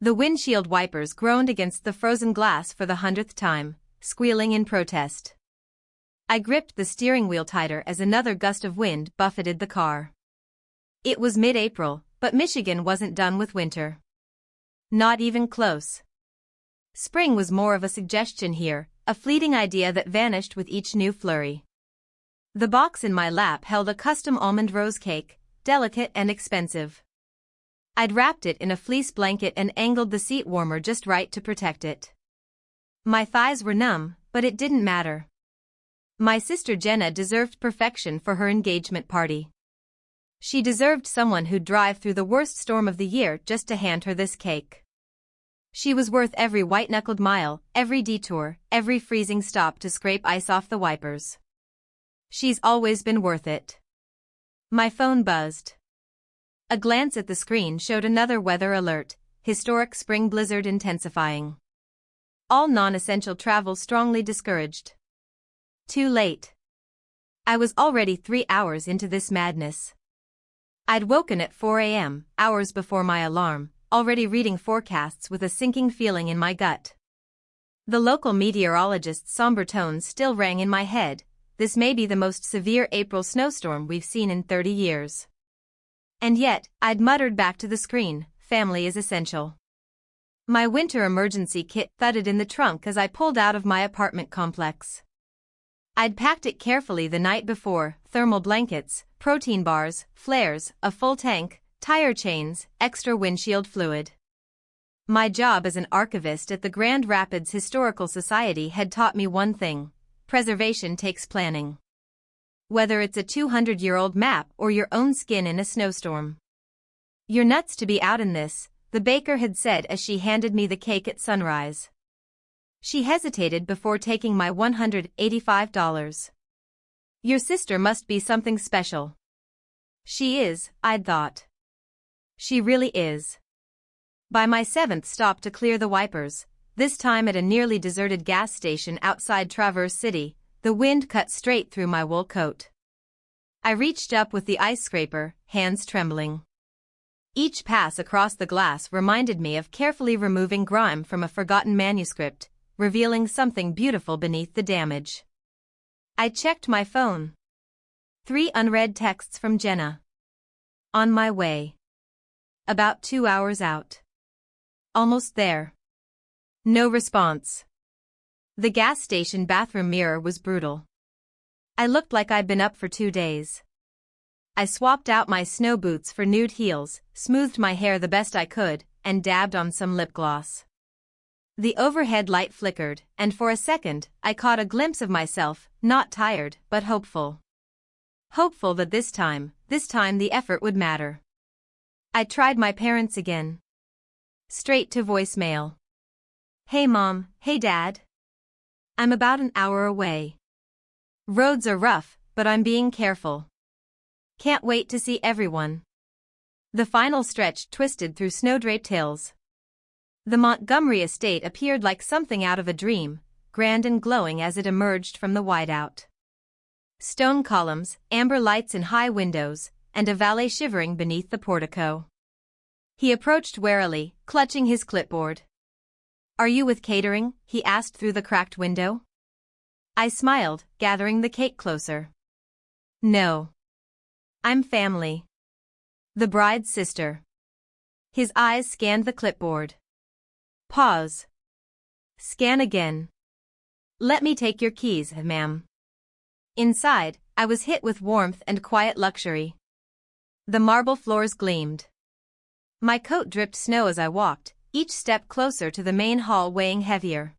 The windshield wipers groaned against the frozen glass for the 100th time, squealing in protest. I gripped the steering wheel tighter as another gust of wind buffeted the car. It was mid-April, but Michigan wasn't done with winter. Not even close. Spring was more of a suggestion here, a fleeting idea that vanished with each new flurry. The box in my lap held a custom almond rose cake, delicate and expensive. I'd wrapped it in a fleece blanket and angled the seat warmer just right to protect it. My thighs were numb, but it didn't matter. My sister Jenna deserved perfection for her engagement party. She deserved someone who'd drive through the worst storm of the year just to hand her this cake. She was worth every white-knuckled mile, every detour, every freezing stop to scrape ice off the wipers. She's always been worth it. My phone buzzed. A glance at the screen showed another weather alert, historic spring blizzard intensifying. All non-essential travel strongly discouraged. Too late. I was already 3 hours into this madness. I'd woken at 4 a.m., hours before my alarm, already reading forecasts with a sinking feeling in my gut. The local meteorologist's somber tones still rang in my head. This may be the most severe April snowstorm we've seen in 30 years. And yet, I'd muttered back to the screen, family is essential. My winter emergency kit thudded in the trunk as I pulled out of my apartment complex. I'd packed it carefully the night before, thermal blankets, protein bars, flares, a full tank, tire chains, extra windshield fluid. My job as an archivist at the Grand Rapids Historical Society had taught me one thing: preservation takes planning. Whether it's a 200-year-old map or your own skin in a snowstorm. You're nuts to be out in this, the baker had said as she handed me the cake at sunrise. She hesitated before taking my $185. Your sister must be something special. She is, I'd thought. She really is. By my 7th stop to clear the wipers, this time at a nearly deserted gas station outside Traverse City, the wind cut straight through my wool coat. I reached up with the ice scraper, hands trembling. Each pass across the glass reminded me of carefully removing grime from a forgotten manuscript, revealing something beautiful beneath the damage. I checked my phone. 3 unread texts from Jenna. On my way. About 2 hours out. Almost there. No response. The gas station bathroom mirror was brutal. I looked like I'd been up for 2 days. I swapped out my snow boots for nude heels, smoothed my hair the best I could, and dabbed on some lip gloss. The overhead light flickered, and for a second, I caught a glimpse of myself, not tired, but hopeful. Hopeful that this time the effort would matter. I tried my parents again. Straight to voicemail. Hey Mom, hey Dad. I'm about an hour away. Roads are rough, but I'm being careful. Can't wait to see everyone. The final stretch twisted through snow-draped hills. The Montgomery estate appeared like something out of a dream, grand and glowing as it emerged from the whiteout. Stone columns, amber lights in high windows, and a valet shivering beneath the portico. He approached warily, clutching his clipboard. Are you with catering? He asked through the cracked window. I smiled, gathering the cake closer. No. I'm family. The bride's sister. His eyes scanned the clipboard. Pause. Scan again. Let me take your keys, ma'am. Inside, I was hit with warmth and quiet luxury. The marble floors gleamed. My coat dripped snow as I walked, each step closer to the main hall weighing heavier.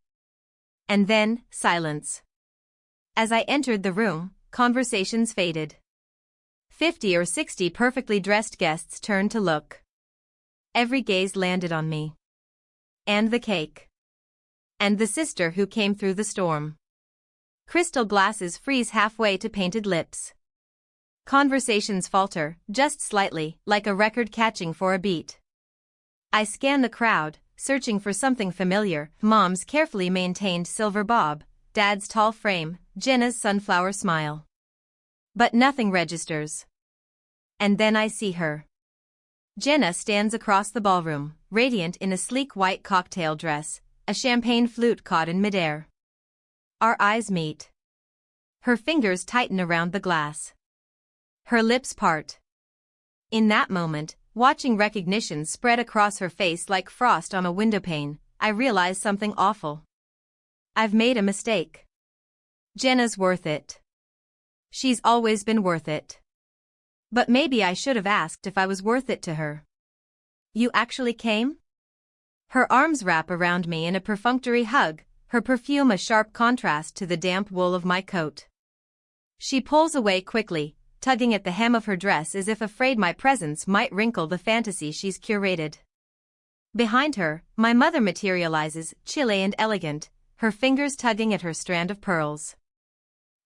And then, silence. As I entered the room, conversations faded. 50 or 60 perfectly dressed guests turned to look. Every gaze landed on me. And the cake. And the sister who came through the storm. Crystal glasses freeze halfway to painted lips. Conversations falter, just slightly, like a record catching for a beat. I scan the crowd, searching for something familiar, Mom's carefully maintained silver bob, Dad's tall frame, Jenna's sunflower smile. But nothing registers. And then I see her. Jenna stands across the ballroom, radiant in a sleek white cocktail dress, a champagne flute caught in midair. Our eyes meet. Her fingers tighten around the glass. Her lips part. In that moment, watching recognition spread across her face like frost on a windowpane, I realize something awful. I've made a mistake. Jenna's worth it. She's always been worth it. But maybe I should have asked if I was worth it to her. You actually came? Her arms wrap around me in a perfunctory hug, her perfume a sharp contrast to the damp wool of my coat. She pulls away quickly, tugging at the hem of her dress as if afraid my presence might wrinkle the fantasy she's curated. Behind her, my mother materializes, chilly and elegant, her fingers tugging at her strand of pearls.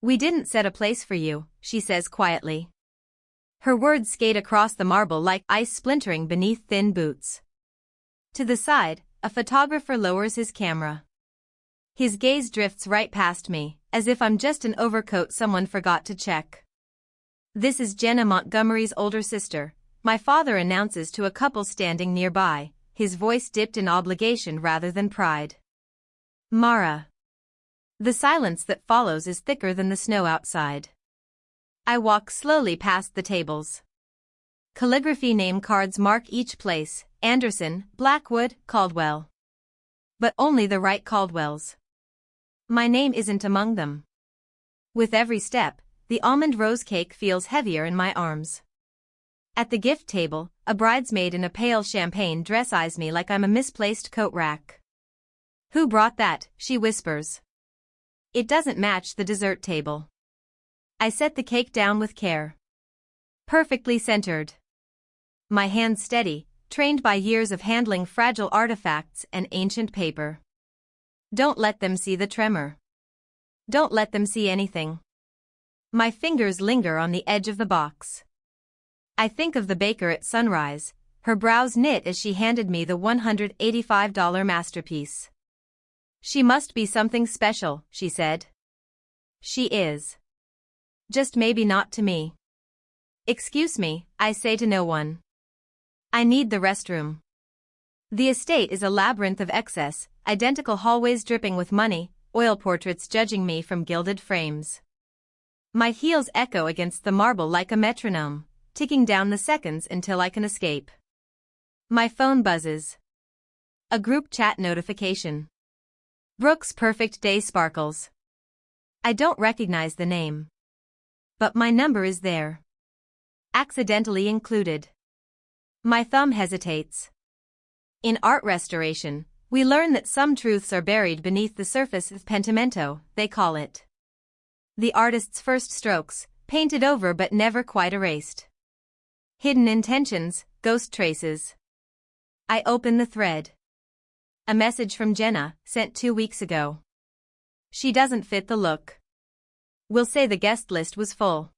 We didn't set a place for you, she says quietly. Her words skate across the marble like ice splintering beneath thin boots. To the side, a photographer lowers his camera. His gaze drifts right past me, as if I'm just an overcoat someone forgot to check. This is Jenna Montgomery's older sister, my father announces to a couple standing nearby, his voice dipped in obligation rather than pride. Mara. The silence that follows is thicker than the snow outside. I walk slowly past the tables. Calligraphy name cards mark each place, Anderson, Blackwood, Caldwell. But only the right Caldwells. My name isn't among them. With every step, the almond rose cake feels heavier in my arms. At the gift table, a bridesmaid in a pale champagne dress eyes me like I'm a misplaced coat rack. Who brought that? She whispers. It doesn't match the dessert table. I set the cake down with care. Perfectly centered. My hands steady, trained by years of handling fragile artifacts and ancient paper. Don't let them see the tremor. Don't let them see anything. My fingers linger on the edge of the box. I think of the baker at sunrise, her brows knit as she handed me the $185 masterpiece. She must be something special, she said. She is. Just maybe not to me. Excuse me, I say to no one. I need the restroom. The estate is a labyrinth of excess, identical hallways dripping with money, oil portraits judging me from gilded frames. My heels echo against the marble like a metronome, ticking down the seconds until I can escape. My phone buzzes. A group chat notification. Brooke's perfect day sparkles. I don't recognize the name. But my number is there. Accidentally included. My thumb hesitates. In art restoration, we learn that some truths are buried beneath the surface of pentimento, they call it. The artist's first strokes, painted over but never quite erased. Hidden intentions, ghost traces. I open the thread. A message from Jenna, sent 2 weeks ago. She doesn't fit the look. We'll say the guest list was full.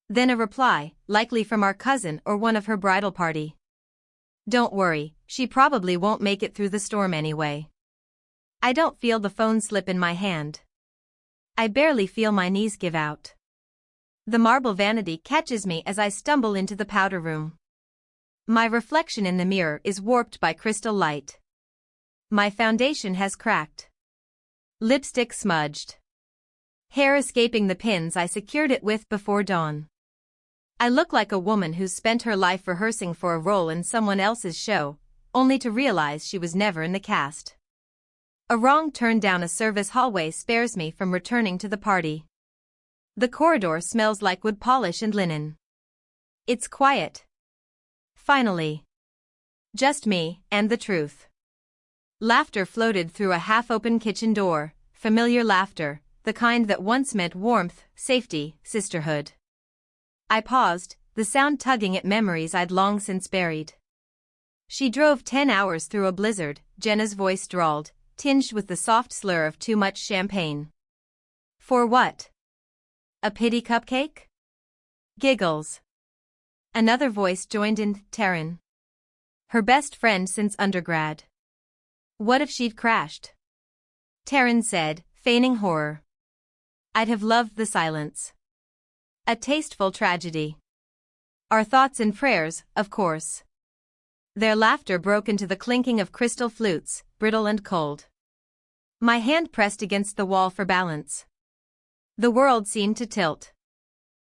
Then a reply, likely from our cousin or one of her bridal party. Don't worry, she probably won't make it through the storm anyway. I don't feel the phone slip in my hand. I barely feel my knees give out. The marble vanity catches me as I stumble into the powder room. My reflection in the mirror is warped by crystal light. My foundation has cracked. Lipstick smudged. Hair escaping the pins I secured it with before dawn. I look like a woman who's spent her life rehearsing for a role in someone else's show, only to realize she was never in the cast. A wrong turn down a service hallway spares me from returning to the party. The corridor smells like wood polish and linen. It's quiet. Finally. Just me and the truth. Laughter floated through a half-open kitchen door, familiar laughter, the kind that once meant warmth, safety, sisterhood. I paused, the sound tugging at memories I'd long since buried. She drove 10 hours through a blizzard, Jenna's voice drawled, tinged with the soft slur of too much champagne. For what? A pity cupcake? Giggles. Another voice joined in, Taryn. Her best friend since undergrad. What if she'd crashed? Taryn said, feigning horror. I'd have loved the silence. A tasteful tragedy. Our thoughts and prayers, of course. Their laughter broke into the clinking of crystal flutes, brittle and cold. My hand pressed against the wall for balance. The world seemed to tilt.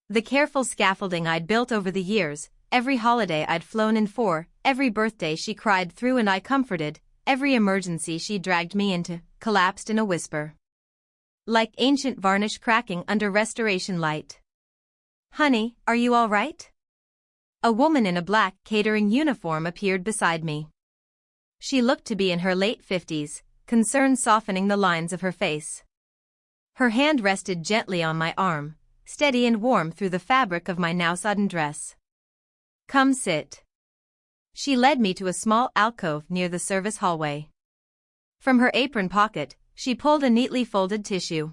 The careful scaffolding I'd built over the years, every holiday I'd flown in for, every birthday she cried through and I comforted, every emergency she dragged me into, collapsed in a whisper. Like ancient varnish cracking under restoration light. "Honey, are you all right?" A woman in a black catering uniform appeared beside me. She looked to be in her late 50s, concern softening the lines of her face. Her hand rested gently on my arm, steady and warm through the fabric of my now-sodden dress. "Come sit." She led me to a small alcove near the service hallway. From her apron pocket, she pulled a neatly folded tissue.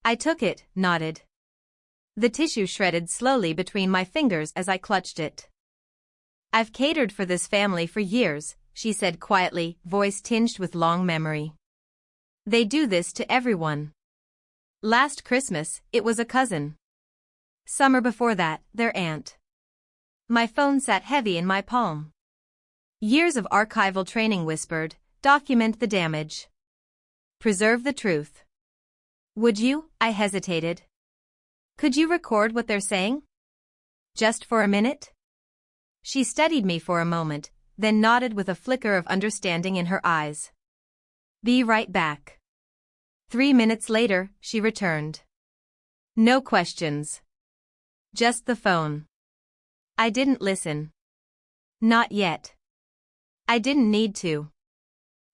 I took it, nodded. The tissue shredded slowly between my fingers as I clutched it. "I've catered for this family for years," she said quietly, voice tinged with long memory. "They do this to everyone. Last Christmas, it was a cousin. Summer before that, their aunt." My phone sat heavy in my palm. Years of archival training whispered, "Document the damage. Preserve the truth." "Would you?" I hesitated. "Could you record what they're saying? Just for a minute?" She studied me for a moment, then nodded with a flicker of understanding in her eyes. "Be right back." 3 minutes later, she returned. No questions. Just the phone. I didn't listen. Not yet. I didn't need to.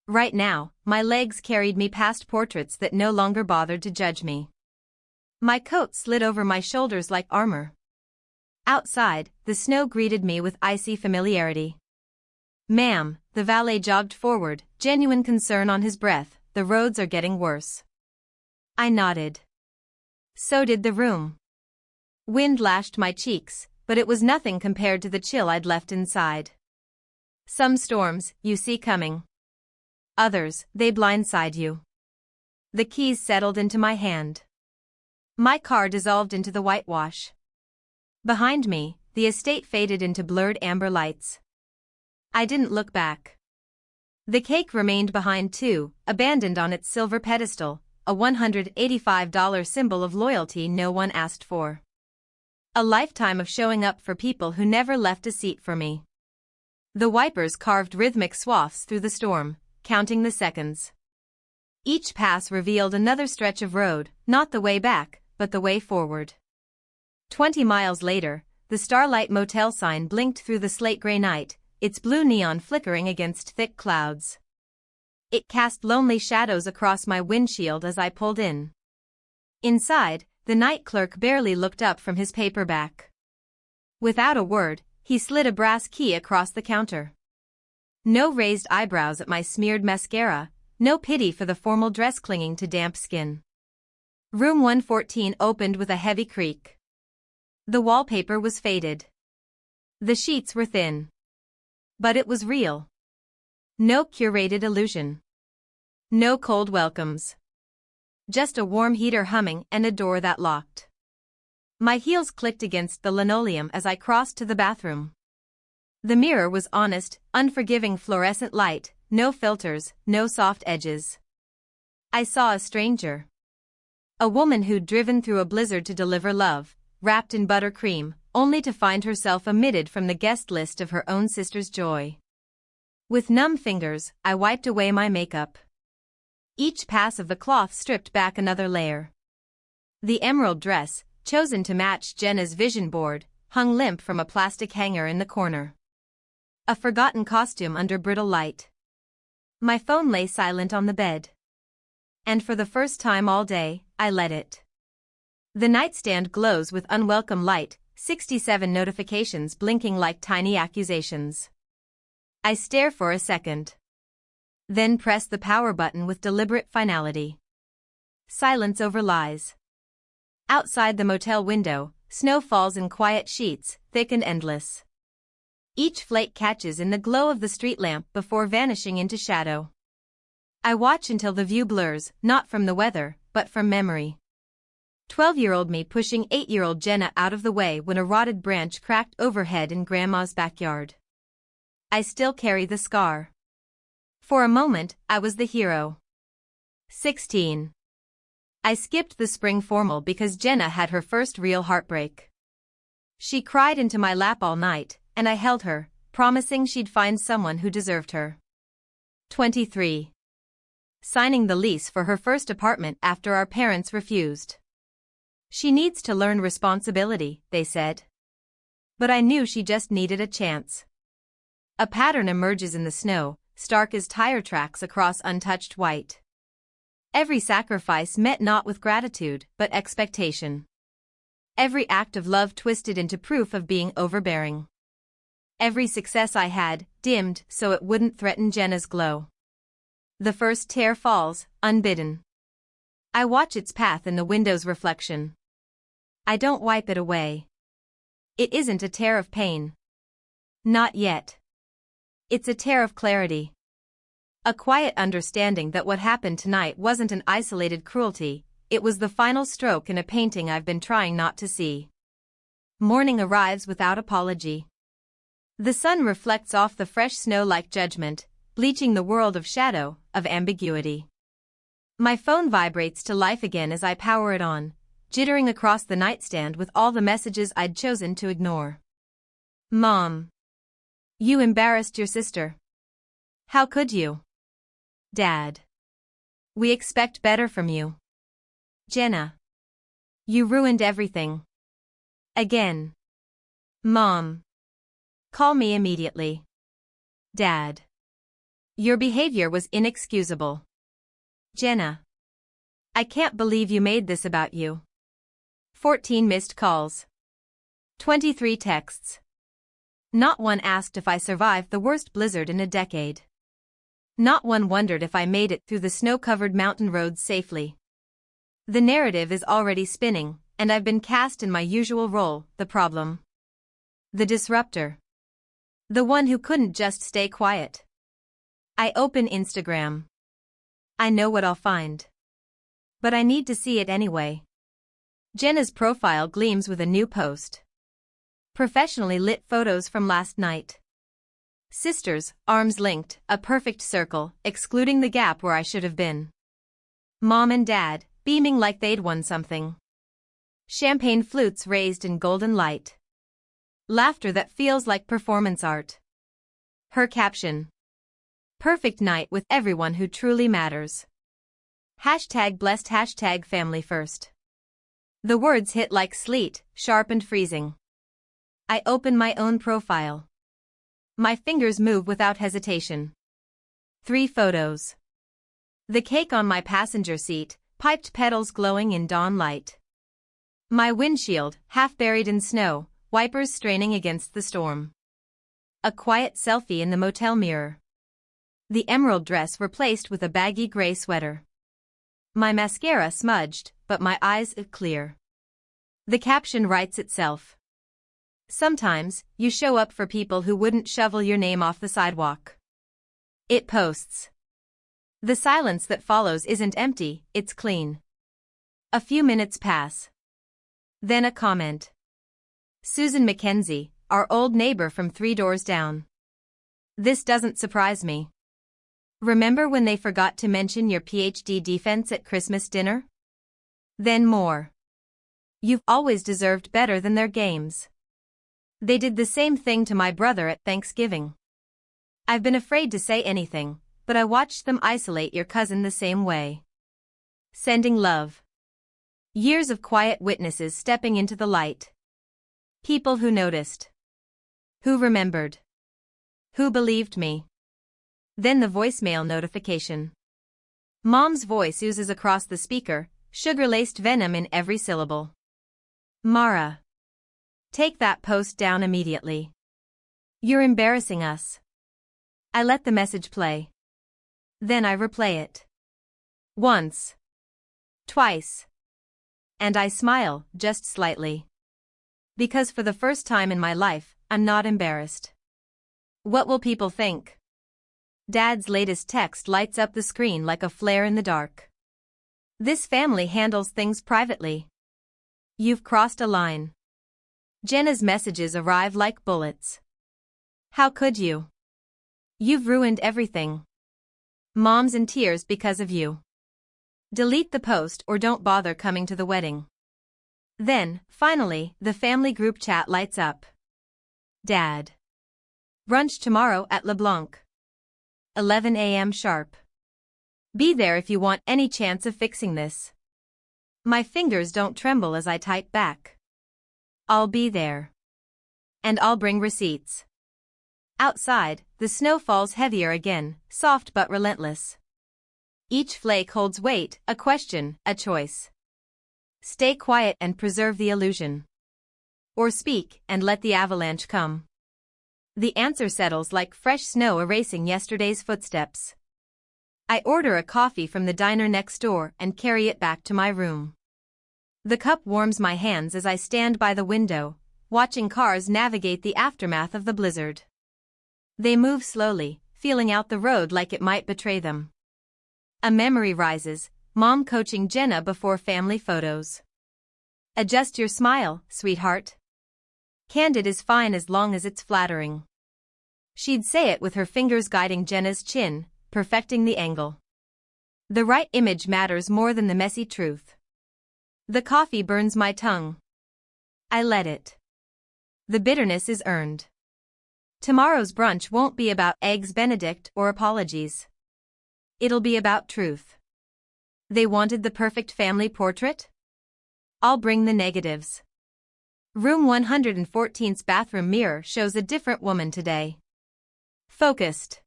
Right now, my legs carried me past portraits that no longer bothered to judge me. My coat slid over my shoulders like armor. Outside, the snow greeted me with icy familiarity. "Ma'am," the valet jogged forward, genuine concern on his breath, "the roads are getting worse." I nodded. So did the room. Wind lashed my cheeks, but it was nothing compared to the chill I'd left inside. Some storms, you see coming. Others, they blindside you. The keys settled into my hand. My car dissolved into the whitewash. Behind me, the estate faded into blurred amber lights. I didn't look back. The cake remained behind too, abandoned on its silver pedestal, a $185 symbol of loyalty no one asked for. A lifetime of showing up for people who never left a seat for me. The wipers carved rhythmic swaths through the storm, counting the seconds. Each pass revealed another stretch of road, not the way back, but the way forward. 20 miles later, the Starlight Motel sign blinked through the slate-gray night, its blue neon flickering against thick clouds. It cast lonely shadows across my windshield as I pulled in. Inside, the night clerk barely looked up from his paperback. Without a word, he slid a brass key across the counter. No raised eyebrows at my smeared mascara, no pity for the formal dress clinging to damp skin. Room 114 opened with a heavy creak. The wallpaper was faded. The sheets were thin. But it was real. No curated illusion. No cold welcomes. Just a warm heater humming and a door that locked. My heels clicked against the linoleum as I crossed to the bathroom. The mirror was honest, unforgiving fluorescent light, no filters, no soft edges. I saw a stranger. A woman who'd driven through a blizzard to deliver love, wrapped in buttercream, only to find herself omitted from the guest list of her own sister's joy. With numb fingers, I wiped away my makeup. Each pass of the cloth stripped back another layer. The emerald dress, chosen to match Jenna's vision board, hung limp from a plastic hanger in the corner. A forgotten costume under brittle light. My phone lay silent on the bed. And for the first time all day, I let it. The nightstand glows with unwelcome light, 67 notifications blinking like tiny accusations. I stare for a second. Then press the power button with deliberate finality. Silence overlies. Outside the motel window, snow falls in quiet sheets, thick and endless. Each flake catches in the glow of the street lamp before vanishing into shadow. I watch until the view blurs, not from the weather, but from memory. 12-year-old me pushing 8-year-old Jenna out of the way when a rotted branch cracked overhead in Grandma's backyard. I still carry the scar. For a moment, I was the hero. 16. I skipped the spring formal because Jenna had her first real heartbreak. She cried into my lap all night, and I held her, promising she'd find someone who deserved her. 23. Signing the lease for her first apartment after our parents refused. She needs to learn responsibility, they said. But I knew she just needed a chance. A pattern emerges in the snow, stark as tire tracks across untouched white. Every sacrifice met not with gratitude, but expectation. Every act of love twisted into proof of being overbearing. Every success I had, dimmed so it wouldn't threaten Jenna's glow. The first tear falls, unbidden. I watch its path in the window's reflection. I don't wipe it away. It isn't a tear of pain. Not yet. It's a tear of clarity. A quiet understanding that what happened tonight wasn't an isolated cruelty, it was the final stroke in a painting I've been trying not to see. Morning arrives without apology. The sun reflects off the fresh snow like judgment, bleaching the world of shadow, of ambiguity. My phone vibrates to life again as I power it on, jittering across the nightstand with all the messages I'd chosen to ignore. Mom. You embarrassed your sister. How could you? Dad. We expect better from you. Jenna. You ruined everything. Again. Mom. Call me immediately. Dad. Your behavior was inexcusable. Jenna. I can't believe you made this about you. 14 missed calls. 23 texts. Not one asked if I survived the worst blizzard in a decade. Not one wondered if I made it through the snow-covered mountain roads safely. The narrative is already spinning, and I've been cast in my usual role, the problem. The disruptor. The one who couldn't just stay quiet. I open Instagram. I know what I'll find. But I need to see it anyway. Jenna's profile gleams with a new post. Professionally lit photos from last night. Sisters, arms linked, a perfect circle, excluding the gap where I should have been. Mom and Dad, beaming like they'd won something. Champagne flutes raised in golden light. Laughter that feels like performance art. Her caption. Perfect night with everyone who truly matters. Hashtag blessed, hashtag family first. The words hit like sleet, sharp and freezing. I open my own profile. My fingers move without hesitation. 3 photos. The cake on my passenger seat, piped petals glowing in dawn light. My windshield, half buried in snow, wipers straining against the storm. A quiet selfie in the motel mirror. The emerald dress replaced with a baggy gray sweater. My mascara smudged, but my eyes clear. The caption writes itself. Sometimes, you show up for people who wouldn't shovel your name off the sidewalk. It posts. The silence that follows isn't empty, it's clean. A few minutes pass. Then a comment. Susan McKenzie, our old neighbor from 3 doors down. This doesn't surprise me. Remember when they forgot to mention your PhD defense at Christmas dinner? Then more. You've always deserved better than their games. They did the same thing to my brother at Thanksgiving. I've been afraid to say anything, but I watched them isolate your cousin the same way. Sending love. Years of quiet witnesses stepping into the light. People who noticed. Who remembered. Who believed me. Then the voicemail notification. Mom's voice oozes across the speaker, sugar-laced venom in every syllable. Mara. Take that post down immediately. You're embarrassing us. I let the message play. Then I replay it. Once. Twice. And I smile, just slightly. Because for the first time in my life, I'm not embarrassed. What will people think? Dad's latest text lights up the screen like a flare in the dark. This family handles things privately. You've crossed a line. Jenna's messages arrive like bullets. How could you? You've ruined everything. Mom's in tears because of you. Delete the post or don't bother coming to the wedding. Then, finally, the family group chat lights up. Dad. Brunch tomorrow at LeBlanc. 11 a.m. sharp. Be there if you want any chance of fixing this. My fingers don't tremble as I type back. I'll be there. And I'll bring receipts. Outside, the snow falls heavier again, soft but relentless. Each flake holds weight, a question, a choice. Stay quiet and preserve the illusion. Or speak and let the avalanche come. The answer settles like fresh snow erasing yesterday's footsteps. I order a coffee from the diner next door and carry it back to my room. The cup warms my hands as I stand by the window, watching cars navigate the aftermath of the blizzard. They move slowly, feeling out the road like it might betray them. A memory rises, Mom coaching Jenna before family photos. Adjust your smile, sweetheart. Candid is fine as long as it's flattering. She'd say it with her fingers guiding Jenna's chin, perfecting the angle. The right image matters more than the messy truth. The coffee burns my tongue. I let it. The bitterness is earned. Tomorrow's brunch won't be about eggs Benedict or apologies. It'll be about truth. They wanted the perfect family portrait? I'll bring the negatives. Room 114's bathroom mirror shows a different woman today. Focused.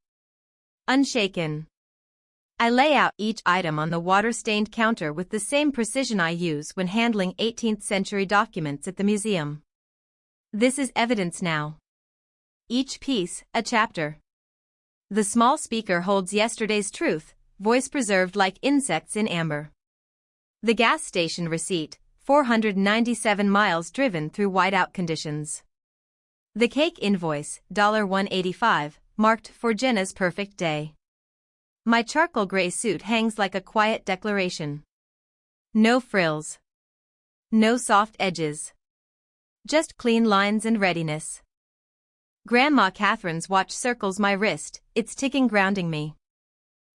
Unshaken. I lay out each item on the water-stained counter with the same precision I use when handling 18th-century documents at the museum. This is evidence now. Each piece, a chapter. The small speaker holds yesterday's truth, voice preserved like insects in amber. The gas station receipt, 497 miles driven through whiteout conditions. The cake invoice, $185, marked for Jenna's perfect day. My charcoal gray suit hangs like a quiet declaration. No frills. No soft edges. Just clean lines and readiness. Grandma Catherine's watch circles my wrist, it's ticking, grounding me.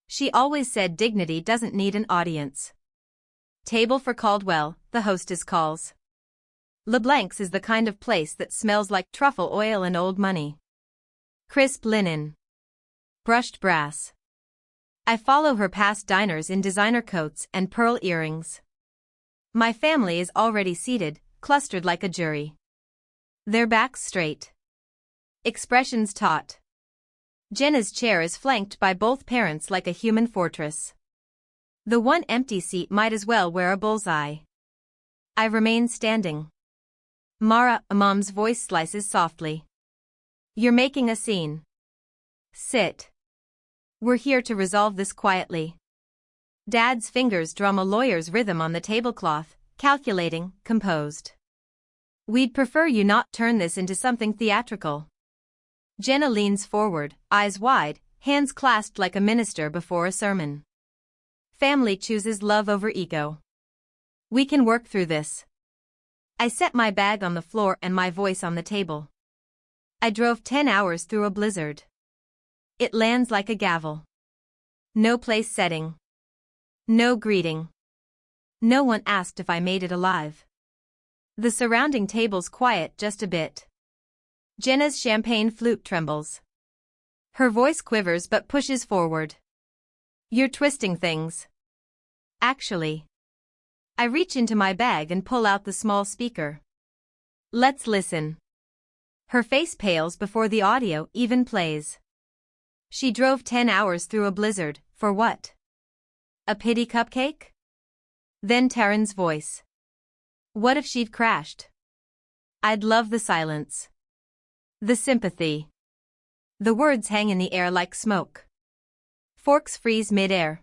She always said dignity doesn't need an audience. Table for Caldwell, the hostess calls. LeBlanc's is the kind of place that smells like truffle oil and old money. Crisp linen. Brushed brass. I follow her past diners in designer coats and pearl earrings. My family is already seated, clustered like a jury. Their backs straight. Expressions taut. Jenna's chair is flanked by both parents like a human fortress. The one empty seat might as well wear a bullseye. I remain standing. Mara, Mom's voice slices softly. You're making a scene. Sit. We're here to resolve this quietly. Dad's fingers drum a lawyer's rhythm on the tablecloth, calculating, composed. We'd prefer you not turn this into something theatrical. Jenna leans forward, eyes wide, hands clasped like a minister before a sermon. Family chooses love over ego. We can work through this. I set my bag on the floor and my voice on the table. I drove 10 hours through a blizzard. It lands like a gavel. No place setting. No greeting. No one asked if I made it alive. The surrounding table's quiet just a bit. Jenna's champagne flute trembles. Her voice quivers but pushes forward. You're twisting things. Actually. I reach into my bag and pull out the small speaker. Let's listen. Her face pales before the audio even plays. She drove 10 hours through a blizzard, for what? A pity cupcake? Then Taryn's voice. What if she'd crashed? I'd love the silence. The sympathy. The words hang in the air like smoke. Forks freeze mid-air.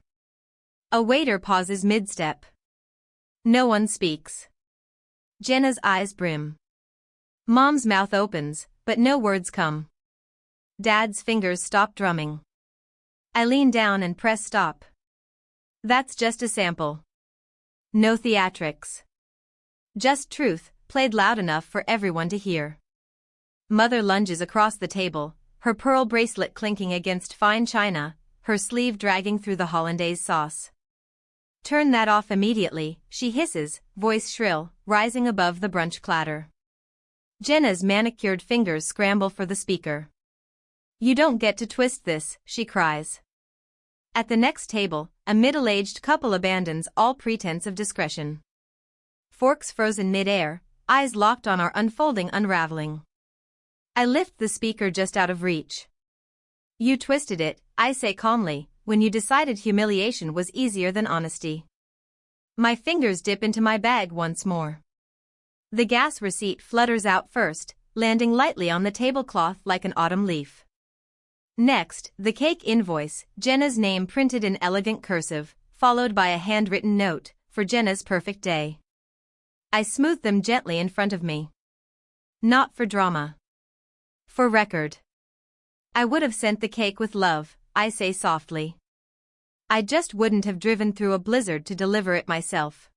A waiter pauses mid-step. No one speaks. Jenna's eyes brim. Mom's mouth opens, but no words come. Dad's fingers stop drumming. I lean down and press stop. That's just a sample. No theatrics. Just truth, played loud enough for everyone to hear. Mother lunges across the table, her pearl bracelet clinking against fine china, her sleeve dragging through the hollandaise sauce. "Turn that off immediately," she hisses, voice shrill, rising above the brunch clatter. Jenna's manicured fingers scramble for the speaker. "You don't get to twist this," she cries. At the next table, a middle-aged couple abandons all pretense of discretion. Forks frozen mid-air, eyes locked on our unfolding unraveling. I lift the speaker just out of reach. "You twisted it," I say calmly, "when you decided humiliation was easier than honesty." My fingers dip into my bag once more. The gas receipt flutters out first, landing lightly on the tablecloth like an autumn leaf. Next, the cake invoice, Jenna's name printed in elegant cursive, followed by a handwritten note, "For Jenna's perfect day." I smooth them gently in front of me. "Not for drama. For record. I would have sent the cake with love," I say softly. "I just wouldn't have driven through a blizzard to deliver it myself."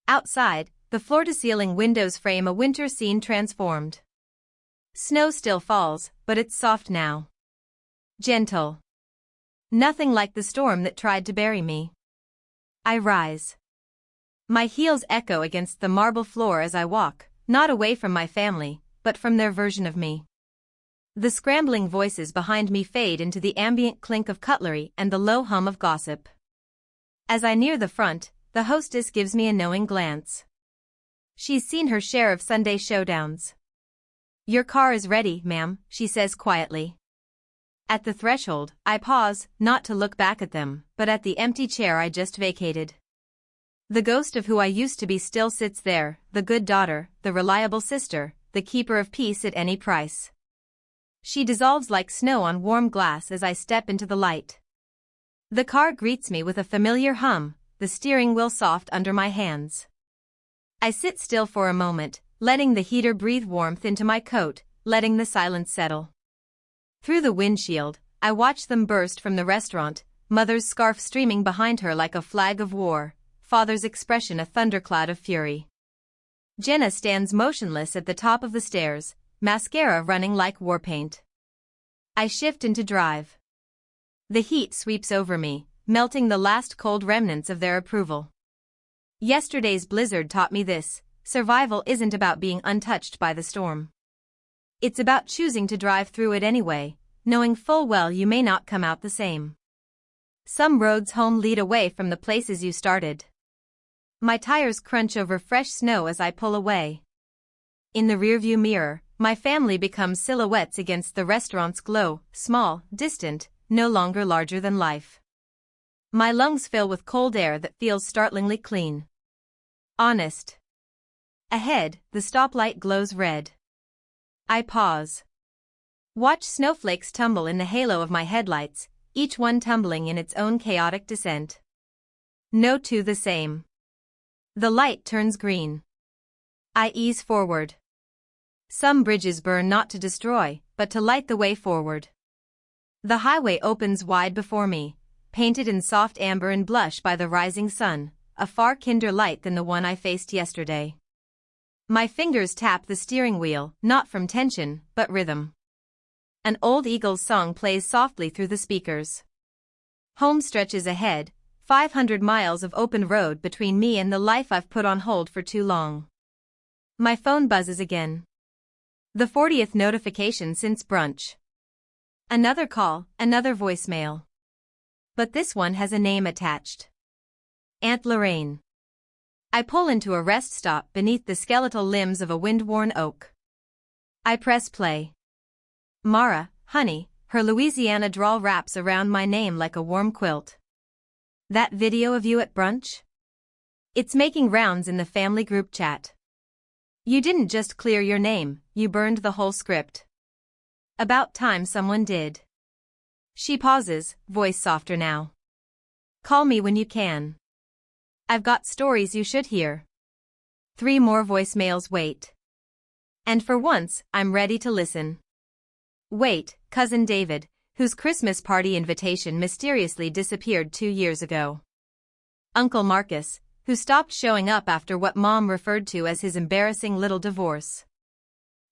Outside, the floor-to-ceiling windows frame a winter scene transformed. Snow still falls, but it's soft now. Gentle. Nothing like the storm that tried to bury me. I rise. My heels echo against the marble floor as I walk, not away from my family, but from their version of me. The scrambling voices behind me fade into the ambient clink of cutlery and the low hum of gossip. As I near the front, the hostess gives me a knowing glance. She's seen her share of Sunday showdowns. "Your car is ready, ma'am," she says quietly. At the threshold, I pause, not to look back at them, but at the empty chair I just vacated. The ghost of who I used to be still sits there, the good daughter, the reliable sister, the keeper of peace at any price. She dissolves like snow on warm glass as I step into the light. The car greets me with a familiar hum, the steering wheel soft under my hands. I sit still for a moment, letting the heater breathe warmth into my coat, letting the silence settle. Through the windshield, I watch them burst from the restaurant, mother's scarf streaming behind her like a flag of war, father's expression a thundercloud of fury. Jenna stands motionless at the top of the stairs, mascara running like war paint. I shift into drive. The heat sweeps over me, melting the last cold remnants of their approval. Yesterday's blizzard taught me this: survival isn't about being untouched by the storm. It's about choosing to drive through it anyway, knowing full well you may not come out the same. Some roads home lead away from the places you started. My tires crunch over fresh snow as I pull away. In the rearview mirror, my family becomes silhouettes against the restaurant's glow, small, distant, no longer larger than life. My lungs fill with cold air that feels startlingly clean. Honest. Ahead, the stoplight glows red. I pause. Watch snowflakes tumble in the halo of my headlights, each one tumbling in its own chaotic descent. No two the same. The light turns green. I ease forward. Some bridges burn not to destroy, but to light the way forward. The highway opens wide before me, painted in soft amber and blush by the rising sun, a far kinder light than the one I faced yesterday. My fingers tap the steering wheel, not from tension, but rhythm. An old Eagles song plays softly through the speakers. Home stretches ahead, 500 miles of open road between me and the life I've put on hold for too long. My phone buzzes again. The 40th notification since brunch. Another call, another voicemail. But this one has a name attached. Aunt Lorraine. I pull into a rest stop beneath the skeletal limbs of a wind-worn oak. I press play. Mara, honey, her Louisiana drawl wraps around my name like a warm quilt. That video of you at brunch? It's making rounds in the family group chat. You didn't just clear your name, you burned the whole script. About time someone did. She pauses, voice softer now. Call me when you can. I've got stories you should hear. 3 more voicemails wait. And for once, I'm ready to listen. Wait, Cousin David, whose Christmas party invitation mysteriously disappeared 2 years ago. Uncle Marcus, who stopped showing up after what Mom referred to as his embarrassing little divorce.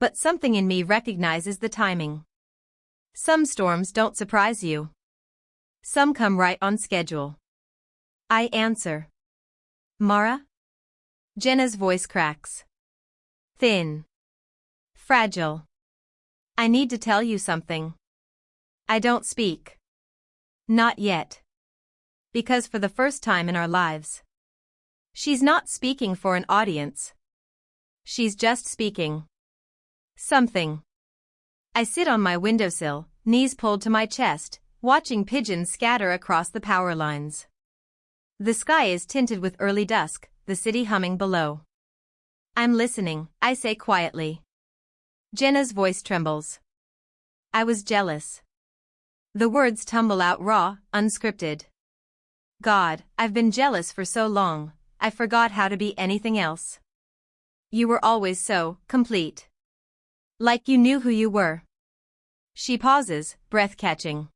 But something in me recognizes the timing. Some storms don't surprise you. Some come right on schedule. I answer. Mara? Jenna's voice cracks. Thin. Fragile. I need to tell you something. I don't speak. Not yet. Because for the first time in our lives, she's not speaking for an audience. She's just speaking. Something. I sit on my windowsill, knees pulled to my chest, watching pigeons scatter across the power lines. The sky is tinted with early dusk, the city humming below. I'm listening, I say quietly. Jenna's voice trembles. I was jealous. The words tumble out raw, unscripted. God, I've been jealous for so long, I forgot how to be anything else. You were always so complete. Like you knew who you were. She pauses, breath catching.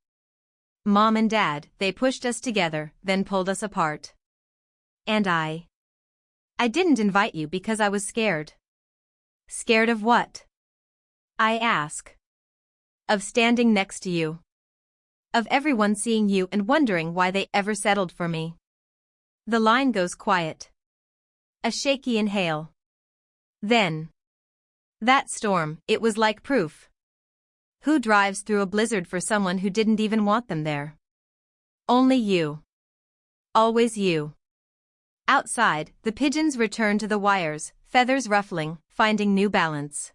Mom and Dad, they pushed us together, then pulled us apart. And I didn't invite you because I was scared. Scared of what? I ask. Of standing next to you. Of everyone seeing you and wondering why they ever settled for me. The line goes quiet. A shaky inhale. Then. That storm, it was like proof. Who drives through a blizzard for someone who didn't even want them there? Only you. Always you. Outside, the pigeons return to the wires, feathers ruffling, finding new balance.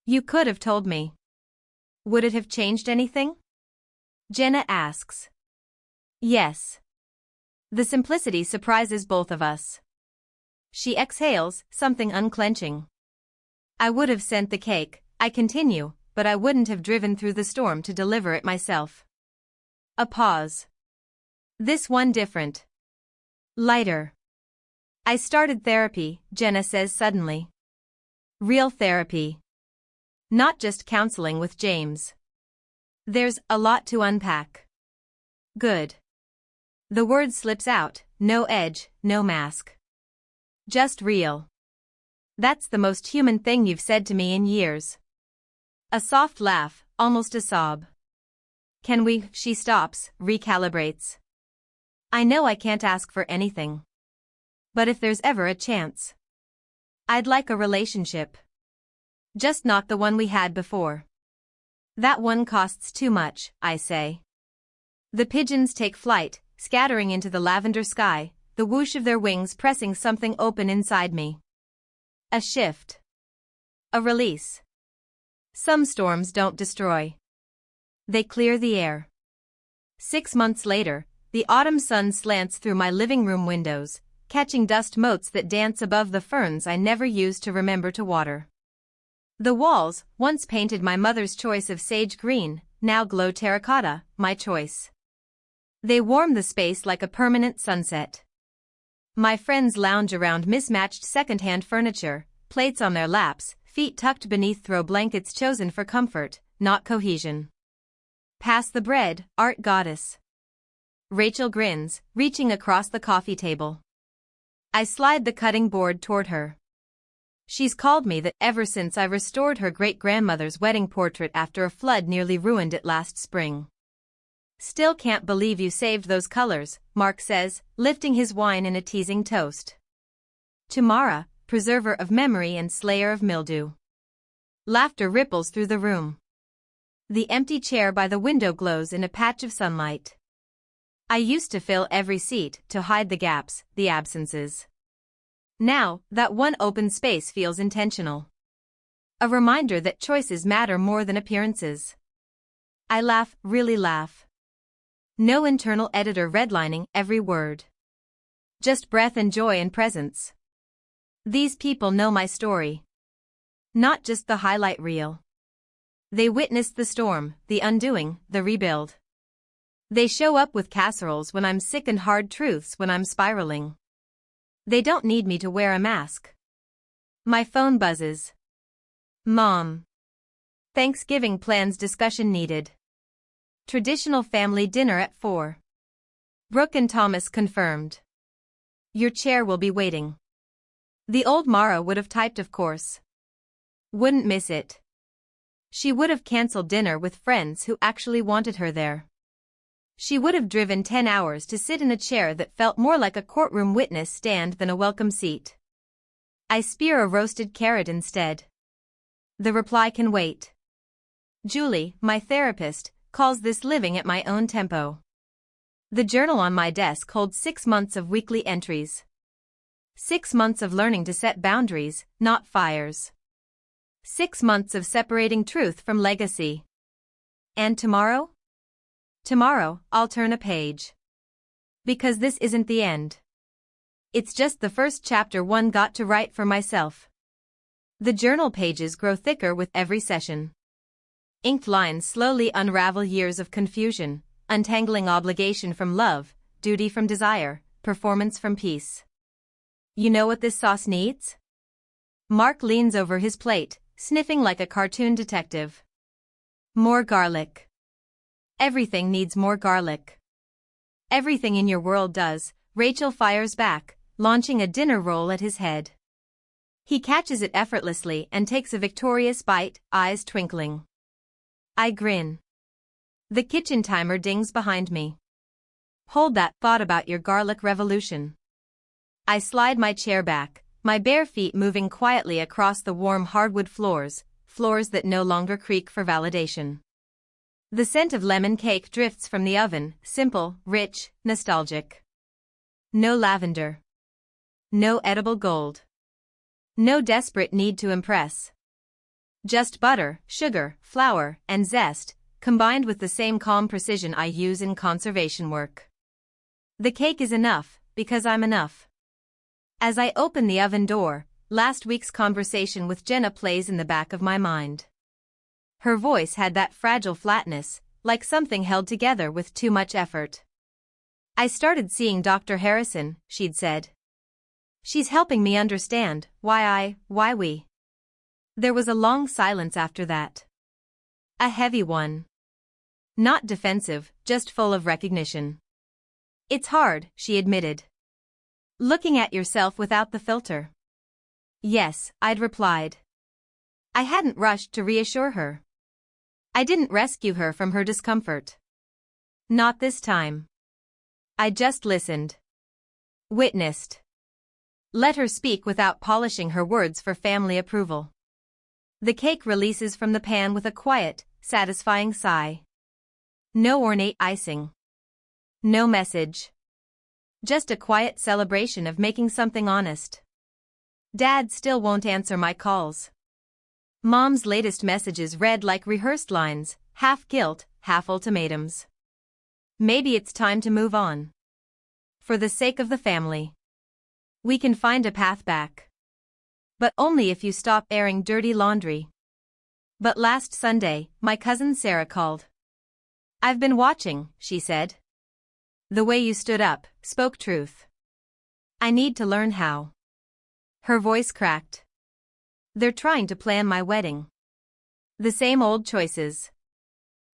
You could have told me. Would it have changed anything? Jenna asks. Yes. The simplicity surprises both of us. She exhales, something unclenching. I would have sent the cake, I continue, but I wouldn't have driven through the storm to deliver it myself. A pause. This one different. Lighter. I started therapy, Jenna says suddenly. Real therapy. Not just counseling with James. There's a lot to unpack. Good. The word slips out, no edge, no mask. Just real. That's the most human thing you've said to me in years. A soft laugh, almost a sob. Can we? She stops, recalibrates. I know I can't ask for anything. But if there's ever a chance, I'd like a relationship. Just not the one we had before. That one costs too much, I say. The pigeons take flight, scattering into the lavender sky, the whoosh of their wings pressing something open inside me. A shift. A release. Some storms don't destroy. They clear the air. 6 months later, the autumn sun slants through my living room windows, catching dust motes that dance above the ferns I never used to remember to water. The walls, once painted my mother's choice of sage green, now glow terracotta, my choice. They warm the space like a permanent sunset. My friends lounge around mismatched second-hand furniture, plates on their laps, feet tucked beneath throw blankets chosen for comfort, not cohesion. Pass the bread, art goddess. Rachel grins, reaching across the coffee table. I slide the cutting board toward her. She's called me that ever since I restored her great-grandmother's wedding portrait after a flood nearly ruined it last spring. Still can't believe you saved those colors, Mark says, lifting his wine in a teasing toast. To Mara, preserver of memory and slayer of mildew. Laughter ripples through the room. The empty chair by the window glows in a patch of sunlight. I used to fill every seat to hide the gaps, the absences. Now, that one open space feels intentional. A reminder that choices matter more than appearances. I laugh, really laugh. No internal editor redlining every word. Just breath and joy and presence. These people know my story. Not just the highlight reel. They witnessed the storm, the undoing, the rebuild. They show up with casseroles when I'm sick and hard truths when I'm spiraling. They don't need me to wear a mask. My phone buzzes. Mom. Thanksgiving plans discussion needed. Traditional family dinner at 4. Brooke and Thomas confirmed. Your chair will be waiting. The old Mara would have typed, of course. Wouldn't miss it. She would have canceled dinner with friends who actually wanted her there. She would have driven 10 hours to sit in a chair that felt more like a courtroom witness stand than a welcome seat. I spear a roasted carrot instead. The reply can wait. Julie, my therapist, calls this living at my own tempo. The journal on my desk holds 6 months of weekly entries. 6 months of learning to set boundaries, not fires. 6 months of separating truth from legacy. And tomorrow? Tomorrow, I'll turn a page. Because this isn't the end. It's just the first chapter one got to write for myself. The journal pages grow thicker with every session. Inked lines slowly unravel years of confusion, untangling obligation from love, duty from desire, performance from peace. You know what this sauce needs? Mark leans over his plate, sniffing like a cartoon detective. More garlic. Everything needs more garlic. Everything in your world does, Rachel fires back, launching a dinner roll at his head. He catches it effortlessly and takes a victorious bite, eyes twinkling. I grin. The kitchen timer dings behind me. Hold that thought about your garlic revolution. I slide my chair back, my bare feet moving quietly across the warm hardwood floors that no longer creak for validation. The scent of lemon cake drifts from the oven, simple, rich, nostalgic. No lavender. No edible gold. No desperate need to impress. Just butter, sugar, flour, and zest, combined with the same calm precision I use in conservation work. The cake is enough, because I'm enough. As I open the oven door, last week's conversation with Jenna plays in the back of my mind. Her voice had that fragile flatness, like something held together with too much effort. I started seeing Dr. Harrison, she'd said. She's helping me understand why we. There was a long silence after that. A heavy one. Not defensive, just full of recognition. It's hard, she admitted. Looking at yourself without the filter. Yes, I'd replied. I hadn't rushed to reassure her. I didn't rescue her from her discomfort. Not this time. I just listened. Witnessed. Let her speak without polishing her words for family approval. The cake releases from the pan with a quiet, satisfying sigh. No ornate icing. No message. Just a quiet celebration of making something honest. Dad still won't answer my calls. Mom's latest messages read like rehearsed lines, half guilt, half ultimatums. Maybe it's time to move on. For the sake of the family. We can find a path back. But only if you stop airing dirty laundry. But last Sunday, my cousin Sarah called. I've been watching, she said. The way you stood up, spoke truth. I need to learn how. Her voice cracked. They're trying to plan my wedding. The same old choices.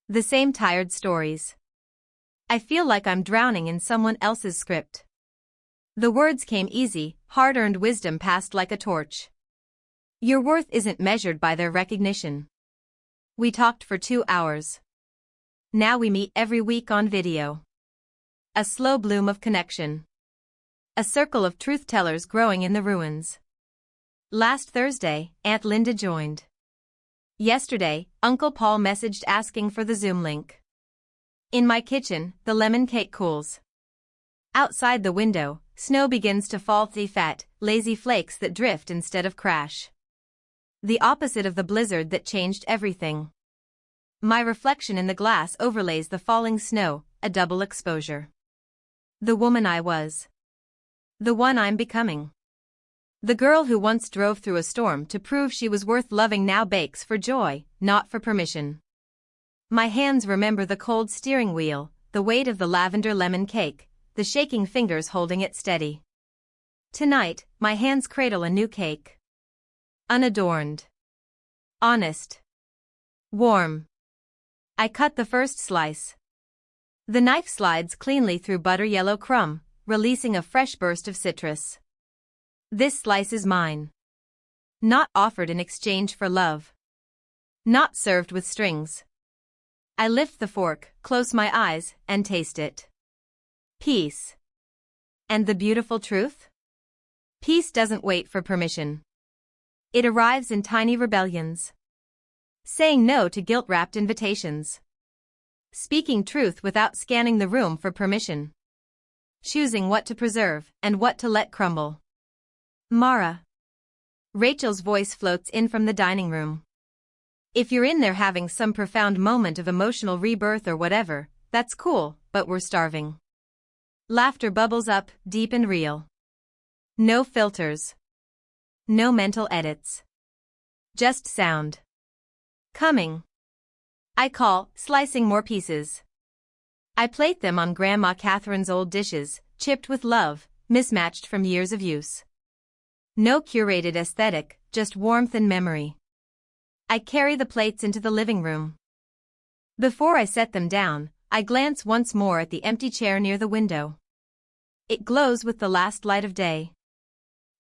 The same tired stories. I feel like I'm drowning in someone else's script. The words came easy, hard-earned wisdom passed like a torch. Your worth isn't measured by their recognition. We talked for 2 hours. Now we meet every week on video. A slow bloom of connection. A circle of truth-tellers growing in the ruins. Last Thursday, Aunt Linda joined. Yesterday, Uncle Paul messaged asking for the Zoom link. In my kitchen, the lemon cake cools. Outside the window, snow begins to fall, fat, lazy flakes that drift instead of crash. The opposite of the blizzard that changed everything. My reflection in the glass overlays the falling snow, a double exposure. The woman I was. The one I'm becoming. The girl who once drove through a storm to prove she was worth loving now bakes for joy, not for permission. My hands remember the cold steering wheel, the weight of the lavender lemon cake, the shaking fingers holding it steady. Tonight, my hands cradle a new cake. Unadorned. Honest. Warm. I cut the first slice. The knife slides cleanly through butter yellow crumb, releasing a fresh burst of citrus. This slice is mine. not offered in exchange for love. Not served with strings. I lift the fork, close my eyes, and taste it. Peace. And the beautiful truth? Peace doesn't wait for permission. It arrives in tiny rebellions. Saying no to guilt-wrapped invitations. Speaking truth without scanning the room for permission. Choosing what to preserve and what to let crumble. Mara. Rachel's voice floats in from the dining room. If you're in there having some profound moment of emotional rebirth or whatever, that's cool, but we're starving. Laughter bubbles up, deep and real. No filters. No mental edits. Just sound. Coming. I call, slicing more pieces. I plate them on Grandma Catherine's old dishes, chipped with love, mismatched from years of use. No curated aesthetic, just warmth and memory. I carry the plates into the living room. Before I set them down, I glance once more at the empty chair near the window. It glows with the last light of day.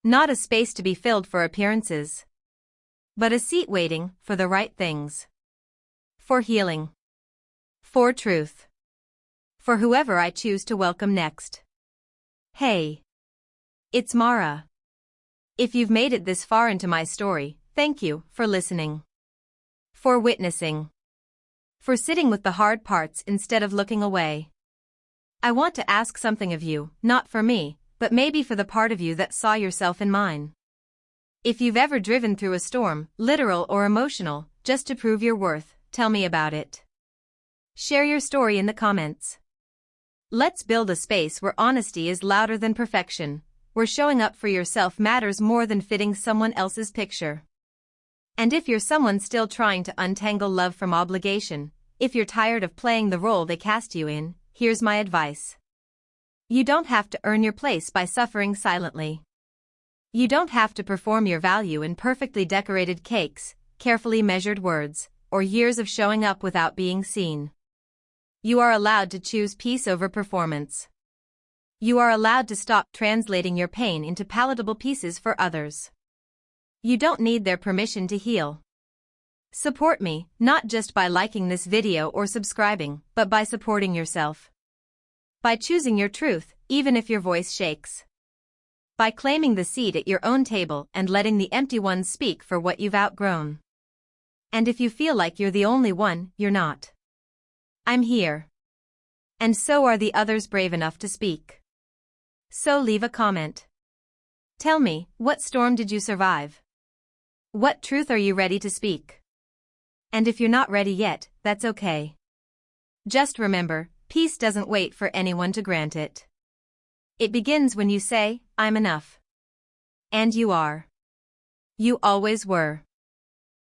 Not a space to be filled for appearances. But a seat waiting for the right things. For healing. For truth. For whoever I choose to welcome next. Hey. It's Mara. If you've made it this far into my story, thank you for listening. For witnessing. For sitting with the hard parts instead of looking away. I want to ask something of you, not for me, but maybe for the part of you that saw yourself in mine. If you've ever driven through a storm, literal or emotional, just to prove your worth, tell me about it. Share your story in the comments. Let's build a space where honesty is louder than perfection, where showing up for yourself matters more than fitting someone else's picture. And if you're someone still trying to untangle love from obligation, if you're tired of playing the role they cast you in, here's my advice. You don't have to earn your place by suffering silently. You don't have to perform your value in perfectly decorated cakes, carefully measured words, or years of showing up without being seen. You are allowed to choose peace over performance. You are allowed to stop translating your pain into palatable pieces for others. You don't need their permission to heal. Support me, not just by liking this video or subscribing, but by supporting yourself. By choosing your truth, even if your voice shakes. By claiming the seat at your own table and letting the empty ones speak for what you've outgrown. And if you feel like you're the only one, you're not. I'm here. And so are the others brave enough to speak. So leave a comment. Tell me, what storm did you survive? What truth are you ready to speak? And if you're not ready yet, that's okay. Just remember, peace doesn't wait for anyone to grant it. It begins when you say, I'm enough. And you are. You always were.